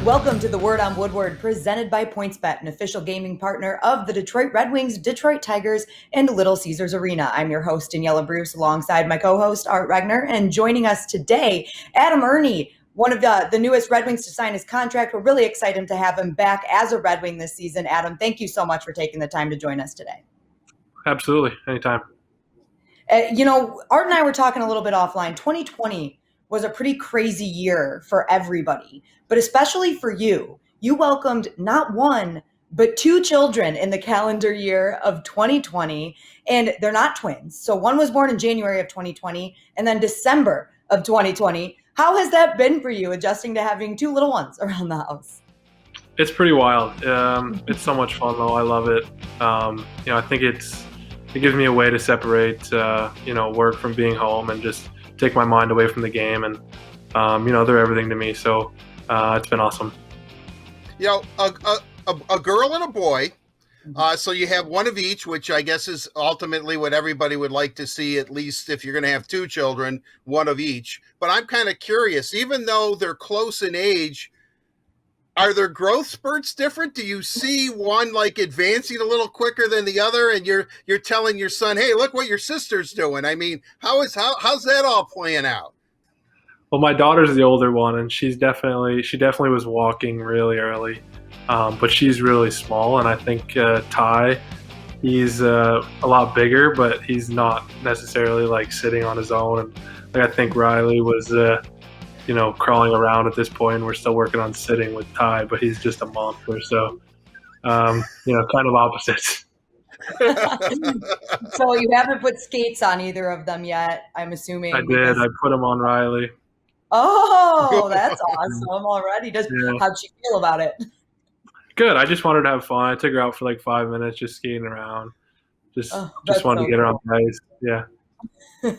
Welcome to the Word on Woodward, presented by PointsBet, an official gaming partner of the Detroit Red Wings, Detroit Tigers, and Little Caesars Arena. I'm your host, Daniella alongside my co-host, Art Regner, and joining us today, Adam Erne, one of the newest Red Wings to sign his contract. We're really excited to have him back as a Red Wing this season. Adam, thank you so much for taking the time to join us today. Absolutely, anytime. Art and I were talking a little bit offline. 2020 was a pretty crazy year for everybody, but especially for you. You welcomed not one, but two children in the calendar year of 2020, and they're not twins. So one was born in January of 2020 and then December of 2020. How has that been for you, adjusting to having two little ones around the house? It's pretty wild. It's so much fun, though. I love it. I think it gives me a way to separate, work from being home and just take my mind away from the game. And, they're everything to me. So it's been awesome. A girl and a boy. So you have one of each, which I guess is ultimately what everybody would like to see, at least if you're going to have two children, one of each. But I'm kind of curious, even though they're close in age, are their growth spurts different? Do you see one like advancing a little quicker than the other, and you're telling your son, "Hey, look what your sister's doing"? I mean, how's that all playing out? Well, my daughter's the older one, and she definitely was walking really early, but she's really small. And I think Ty, he's a lot bigger, but he's not necessarily like sitting on his own. And I think Riley was crawling around at this point. We're still working on sitting with Ty, but he's just a monster. So, kind of opposites. So you haven't put skates on either of them yet, I'm assuming. I did. I put them on Riley. Oh, that's awesome already. How'd she feel about it? Good. I just wanted to have fun. I took her out for like 5 minutes, just skating around. Just wanted to get her on the ice. Yeah.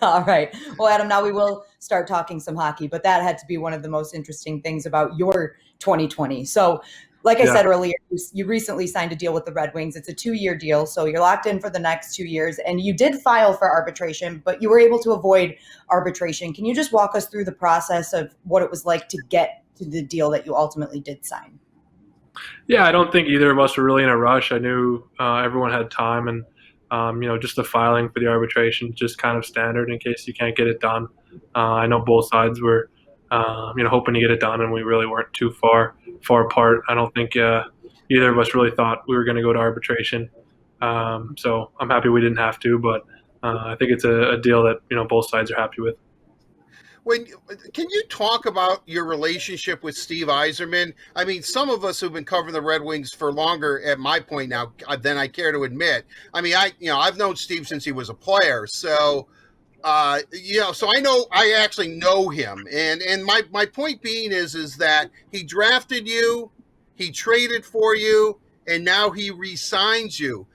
All right. Well, Adam, now we will start talking some hockey, but that had to be one of the most interesting things about your 2020. So like I said earlier, you recently signed a deal with the Red Wings. It's a 2-year deal, so you're locked in for the next 2 years, and you did file for arbitration, but you were able to avoid arbitration. Can you just walk us through the process of what it was like to get to the deal that you ultimately did sign? Yeah, I don't think either of us were really in a rush. I knew everyone had time, and just the filing for the arbitration, just kind of standard in case you can't get it done. I know both sides were, hoping to get it done, and we really weren't too far apart. I don't think either of us really thought we were going to go to arbitration. So I'm happy we didn't have to, but I think it's a deal that, both sides are happy with. Can you talk about your relationship with Steve Yzerman? I mean, some of us who've been covering the Red Wings for longer at my point now than I care to admit. I mean, I've known Steve since he was a player. So, so I actually know him. And my point being is that he drafted you, he traded for you, and now he re-signs you.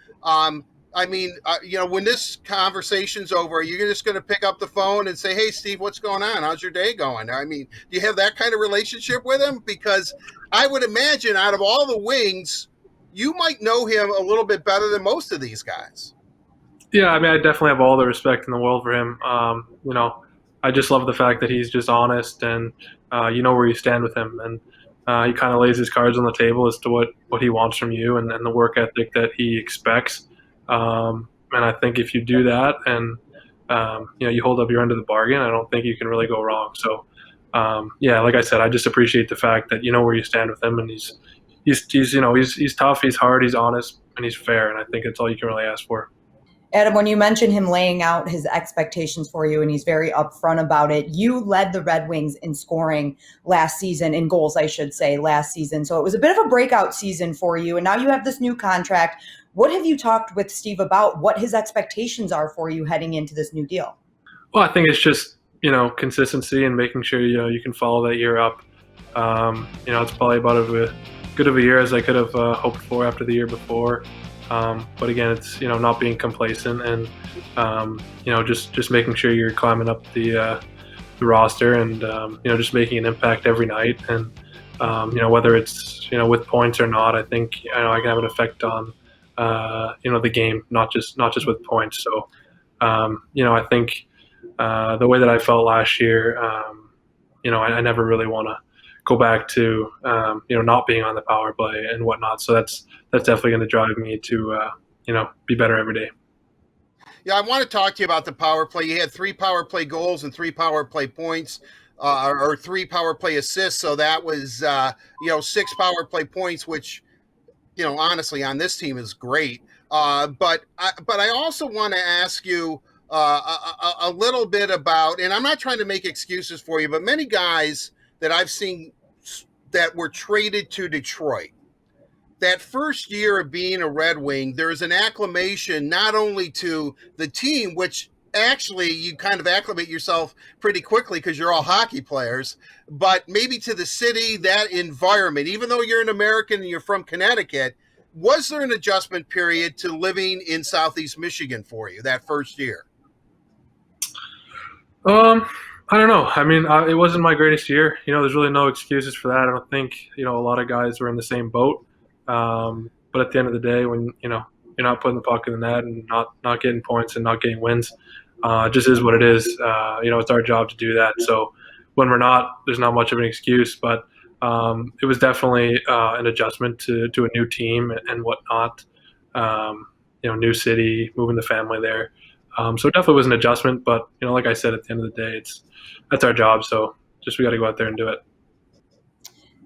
When this conversation's over, you're just going to pick up the phone and say, "Hey, Steve, what's going on? How's your day going?" I mean, do you have that kind of relationship with him? Because I would imagine out of all the Wings, you might know him a little bit better than most of these guys. Yeah, I mean, I definitely have all the respect in the world for him. I just love the fact that he's just honest and you know where you stand with him. And he kind of lays his cards on the table as to what he wants from you and the work ethic that he expects. And I think if you do that and, you hold up your end of the bargain, I don't think you can really go wrong. So, like I said, I just appreciate the fact that you know where you stand with him, and he's tough, he's hard, he's honest, and he's fair. And I think that's all you can really ask for. Adam, when you mentioned him laying out his expectations for you, and he's very upfront about it, you led the Red Wings in scoring last season, in goals, I should say, last season. So it was a bit of a breakout season for you, and now you have this new contract. What have you talked with Steve about, what his expectations are for you heading into this new deal? Well, I think it's just, consistency and making sure, you can follow that year up. It's probably about as good of a year as I could have hoped for after the year before. But again, it's, not being complacent and, just making sure you're climbing up the roster and, just making an impact every night. And, whether it's, with points or not, I think, I can have an effect on, the game, not just with points. So, I think the way that I felt last year, I never really want to go back to not being on the power play and whatnot. So that's definitely going to drive me to be better every day. Yeah, I want to talk to you about the power play. You had 3 power play goals and 3 power play points, or 3 power play assists. So that was 6 power play points, which honestly on this team is great. But I also want to ask you a little bit about, and I'm not trying to make excuses for you, but many guys that I've seen that were traded to Detroit, that first year of being a Red Wing, there's an acclimation not only to the team, which actually you kind of acclimate yourself pretty quickly because you're all hockey players, but maybe to the city, that environment. Even though you're an American and you're from Connecticut, was there an adjustment period to living in Southeast Michigan for you that first year? I don't know. I mean, it wasn't my greatest year. There's really no excuses for that. I don't think, a lot of guys were in the same boat. But at the end of the day, when, you're not putting the puck in the net and not getting points and not getting wins, it just is what it is. It's our job to do that. So when we're not, there's not much of an excuse, but it was definitely an adjustment to a new team and whatnot. New city, moving the family there. So it definitely was an adjustment, but like I said, at the end of the day, that's our job. So we got to go out there and do it.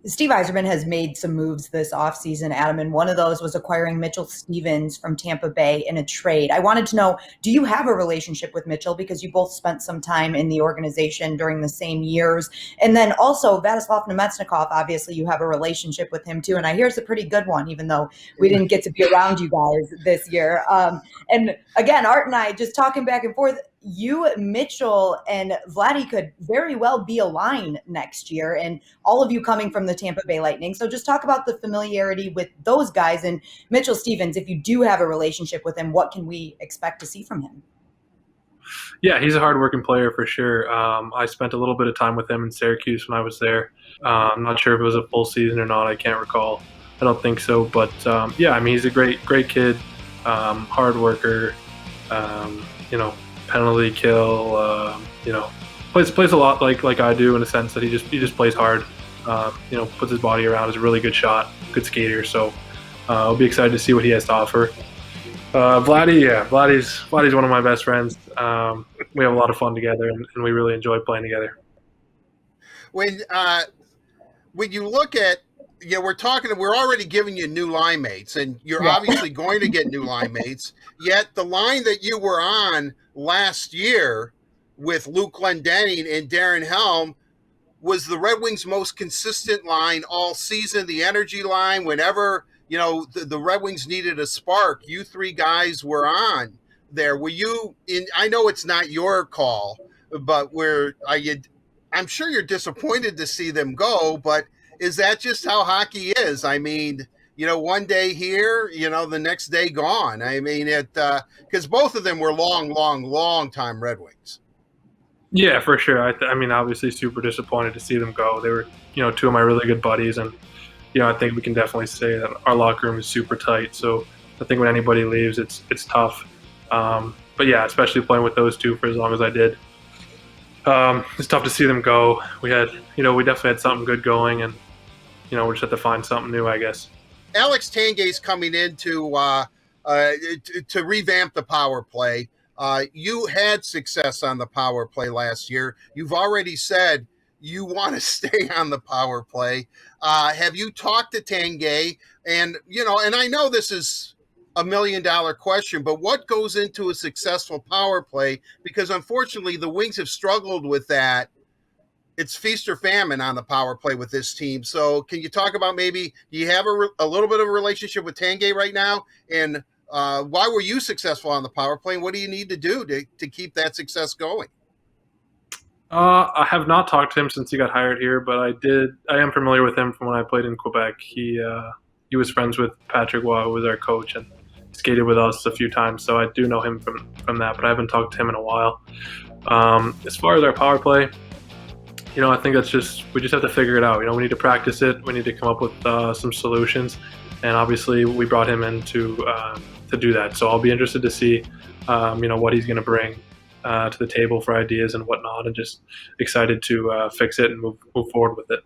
Steve Yzerman has made some moves this offseason, Adam, and one of those was acquiring Mitchell Stevens from Tampa Bay in a trade. I wanted to know, do you have a relationship with Mitchell because you both spent some time in the organization during the same years? And then also Vladislav Nemetsnikov, obviously you have a relationship with him too, and I hear it's a pretty good one, even though we didn't get to be around you guys this year. And again, Art and I just talking back and forth, you, Mitchell, and Vladdy could very well be a line next year, and all of you coming from the Tampa Bay Lightning. So just talk about the familiarity with those guys. And Mitchell Stevens, if you do have a relationship with him, what can we expect to see from him? Yeah, he's a hardworking player for sure. I spent a little bit of time with him in Syracuse when I was there. I'm not sure if it was a full season or not. I can't recall. I don't think so. But, he's a great kid, hard worker, penalty kill, plays a lot like I do in a sense that he just plays hard, puts his body around, is a really good shot, good skater. So I'll be excited to see what he has to offer. Vladdy's one of my best friends. We have a lot of fun together and we really enjoy playing together. When you look at, we're already giving you new line mates, and you're obviously going to get new line mates, yet the line that you were on last year with Luke Glendening and Darren Helm was the Red Wings' most consistent line all season, the energy line. Whenever, the Red Wings needed a spark, you 3 guys were on there. Were you in? I know it's not your call, but I'm sure you're disappointed to see them go, but is that just how hockey is? I mean, one day here, the next day gone. I mean, because both of them were long time Red Wings. Yeah, for sure. I mean, obviously super disappointed to see them go. They were, 2 of my really good buddies. And, I think we can definitely say that our locker room is super tight. So I think when anybody leaves, it's tough. But yeah, especially playing with those 2 for as long as I did. It's tough to see them go. We had, we definitely had something good going, and, we just have to find something new, I guess. Alex Tanguay's coming in to revamp the power play. You had success on the power play last year. You've already said you want to stay on the power play. Have you talked to Tanguay? And, and I know this is $1 million question, but what goes into a successful power play? Because unfortunately, the Wings have struggled with that. It's feast or famine on the power play with this team. So can you talk about maybe you have a little bit of a relationship with Tanguay right now? And why were you successful on the power play? And what do you need to do to keep that success going? I have not talked to him since he got hired here, but I am familiar with him from when I played in Quebec. He was friends with Patrick Waugh, who was our coach, and skated with us a few times. So I do know him from that, but I haven't talked to him in a while. As far as our power play, I think we just have to figure it out. We need to practice it. We need to come up with some solutions. And obviously we brought him in to do that. So I'll be interested to see, what he's going to bring to the table for ideas and whatnot, and just excited to fix it and move forward with it.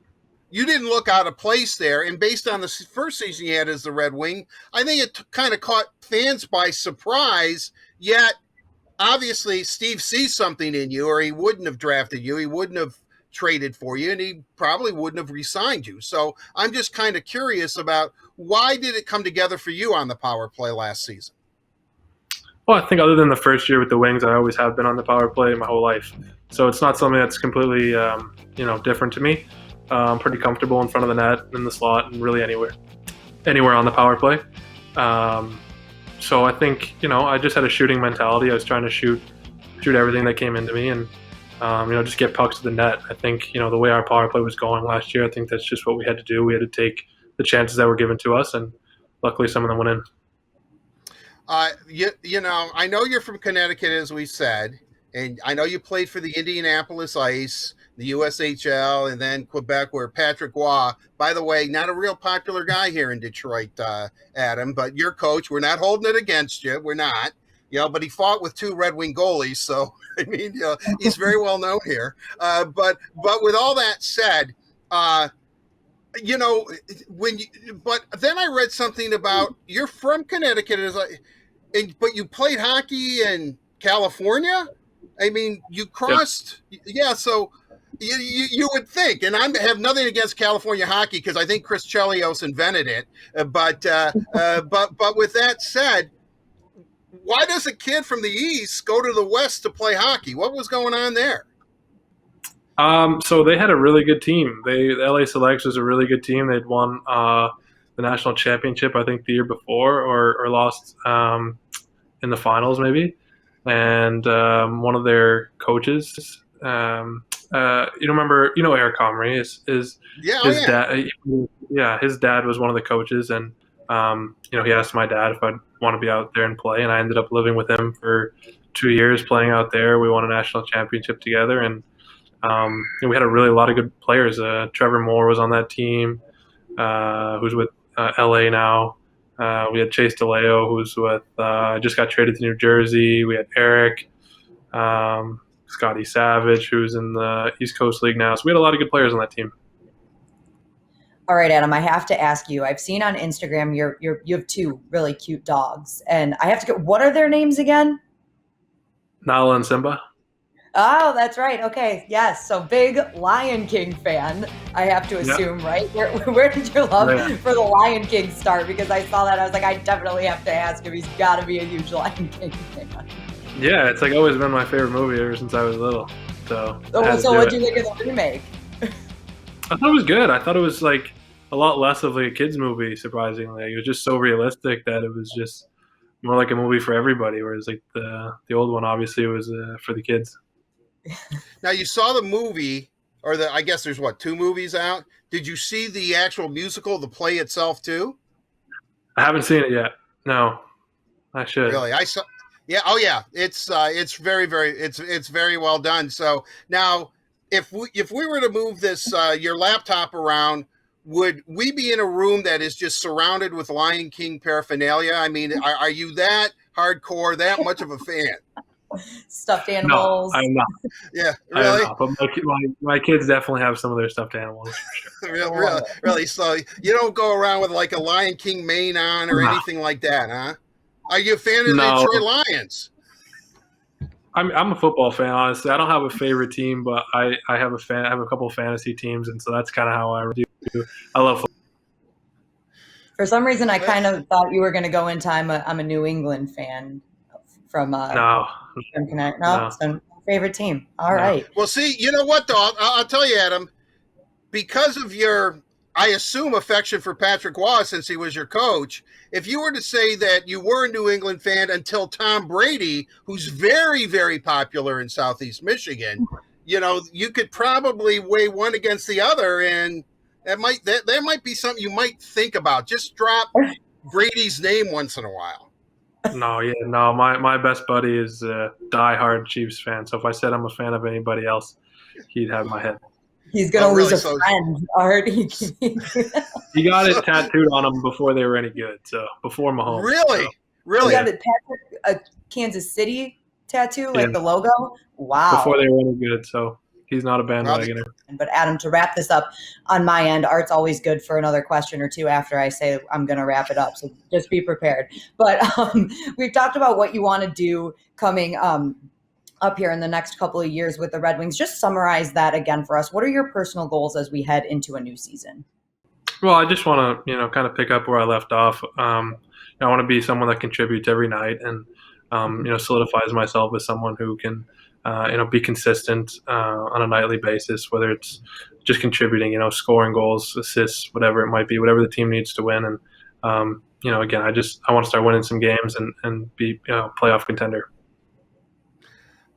you didn't look out of place there. And based on the first season you had as the Red Wing, I think it kind of caught fans by surprise. Yet, obviously, Steve sees something in you, or he wouldn't have drafted you. He wouldn't have traded for you, and he probably wouldn't have re-signed you. So I'm just kind of curious about why did it come together for you on the power play last season? Well, I think other than the first year with the Wings, I always have been on the power play my whole life. So it's not something that's completely, different to me. I'm pretty comfortable in front of the net, in the slot, and really anywhere on the power play. So I think, I just had a shooting mentality. I was trying to shoot everything that came into me, and just get pucks to the net. I think, the way our power play was going last year, I think that's just what we had to do. We had to take the chances that were given to us, and luckily some of them went in. I know you're from Connecticut, as we said, and I know you played for the Indianapolis Ice, the USHL, and then Quebec, where Patrick Roy, by the way, not a real popular guy here in Detroit, Adam, but your coach. We're not holding it against you. We're not. But he fought with 2 Red Wing goalies, so I mean, he's very well known here. But with all that said, but then I read something about you're from Connecticut, but you played hockey in California. I mean, you crossed, yeah. So you would think, and I have nothing against California hockey because I think Chris Chelios invented it. But with that said, why does a kid from the East go to the West to play hockey? What was going on there? So they had a really good team. The LA Selects was a really good team. They'd won the national championship, I think, the year before, or lost in the finals maybe. And one of their coaches, remember, Eric Comrie his dad. Yeah, his dad was one of the coaches, and he asked my dad if I'd want to be out there and play, and I ended up living with him for 2 years playing out there. We won a national championship together, and we had a lot of good players. Trevor Moore was on that team, who's with LA now. We had Chase DeLeo, who's with just got traded to New Jersey. We had Eric, Scotty Savage, who's in the East Coast League now. So we had a lot of good players on that team. All right, Adam, I have to ask you. I've seen on Instagram you have 2 really cute dogs, and I have to get, what are their names again? Nala and Simba. Oh, that's right. Okay, yes. So big Lion King fan, I have to assume, right? Where did your love for the Lion King start? Because I saw that, I was like, I definitely have to ask him. He's got to be a huge Lion King fan. Yeah, it's always been my favorite movie ever since I was little. So what do you think of the remake? I thought it was good. I thought it was a lot less of a kids movie, surprisingly. It was just so realistic that it was just more like a movie for everybody, whereas the old one obviously was for the kids. Now, you saw the movie, or I guess there's 2 movies out. Did you see the actual musical, the play itself too? I haven't seen it yet. No, I should. Really? I saw. Yeah. Oh yeah. It's very, very, it's very well done. So now, if we were to move this, your laptop around, would we be in a room that is just surrounded with Lion King paraphernalia? I mean, are you that hardcore, that much of a fan? Stuffed animals. No, I'm not. Yeah, really? But my kids definitely have some of their stuffed animals. For sure. Really. So you don't go around with a Lion King mane on or anything like that, huh? Are you a fan of the Detroit Lions? I'm a football fan, honestly. I don't have a favorite team, but I have a couple of fantasy teams, and so that's kind of how I do. I love football. For some reason, I kind of thought you were going to go into I'm a New England fan. From Connecticut. No, it's my favorite team. All right. Well, see, you know what, though? I'll tell you, Adam, because of your, I assume, affection for Patrick Roy since he was your coach, if you were to say that you were a New England fan until Tom Brady, who's very, very popular in Southeast Michigan, you could probably weigh one against the other, and that might be something you might think about. Just drop Brady's name once in a while. No. My best buddy is a diehard Chiefs fan. So if I said I'm a fan of anybody else, he'd have my head. He's gonna lose a friend. Already. He got it tattooed on him before they were any good. So before Mahomes. Really? So. Really? You got a Kansas City tattoo, the logo. Wow. Before they were any good. So He's not a bandwagoner. But Adam, to wrap this up on my end, Art's always good for another question or two after I say I'm going to wrap it up. So just be prepared. But we've talked about what you want to do coming up here in the next couple of years with the Red Wings. Just summarize that again for us. What are your personal goals as we head into a new season? Well, I just want to, kind of pick up where I left off. I want to be someone that contributes every night and, solidifies myself as someone who can, be consistent on a nightly basis, whether it's just contributing, scoring goals, assists, whatever it might be, whatever the team needs to win. And, again, I want to start winning some games and be, playoff contender.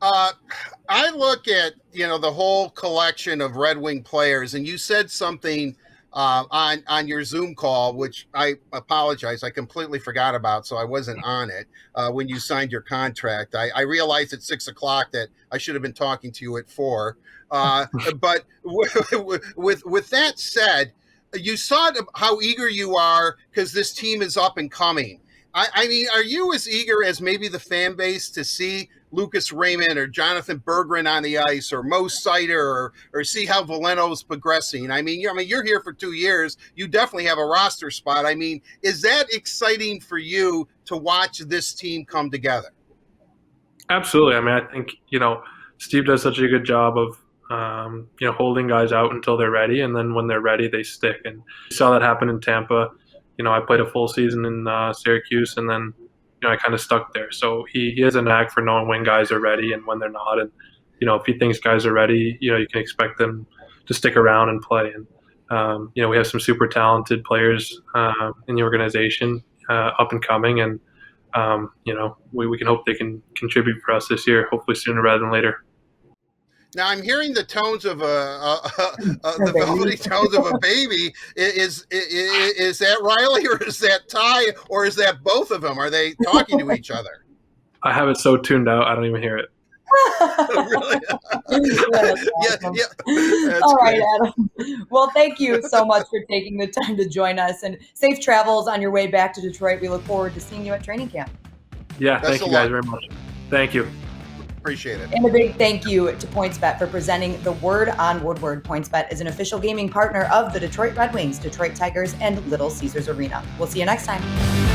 I look at, the whole collection of Red Wing players, and you said something on your Zoom call, which I apologize, I completely forgot about, so I wasn't on it when you signed your contract. I realized at 6:00 that I should have been talking to you at 4. But with that said, you saw how eager you are because this team is up and coming. I mean, are you as eager as maybe the fan base to see Lucas Raymond or Jonathan Berggren on the ice, or Mo Seider, or see how Veleno's progressing? I mean, you're here for 2 years. You definitely have a roster spot. I mean, is that exciting for you to watch this team come together? Absolutely. I mean, I think, Steve does such a good job of, holding guys out until they're ready. And then when they're ready, they stick. And you saw that happen in Tampa. I played a full season in Syracuse, and then, I kind of stuck there. So he has a knack for knowing when guys are ready and when they're not. And, if he thinks guys are ready, you can expect them to stick around and play. And, we have some super talented players in the organization up and coming. And, we can hope they can contribute for us this year, hopefully sooner rather than later. Now I'm hearing the tones of the velvety tones of a baby. Is that Riley, or is that Ty, or is that both of them? Are they talking to each other? I have it so tuned out, I don't even hear it. Really? Yeah. All right, Adam. Well, thank you so much for taking the time to join us, and safe travels on your way back to Detroit. We look forward to seeing you at training camp. Yeah, thank you guys very much. Thank you. Appreciate it. And a big thank you to PointsBet for presenting the Word on Woodward. PointsBet is an official gaming partner of the Detroit Red Wings, Detroit Tigers, and Little Caesars Arena. We'll see you next time.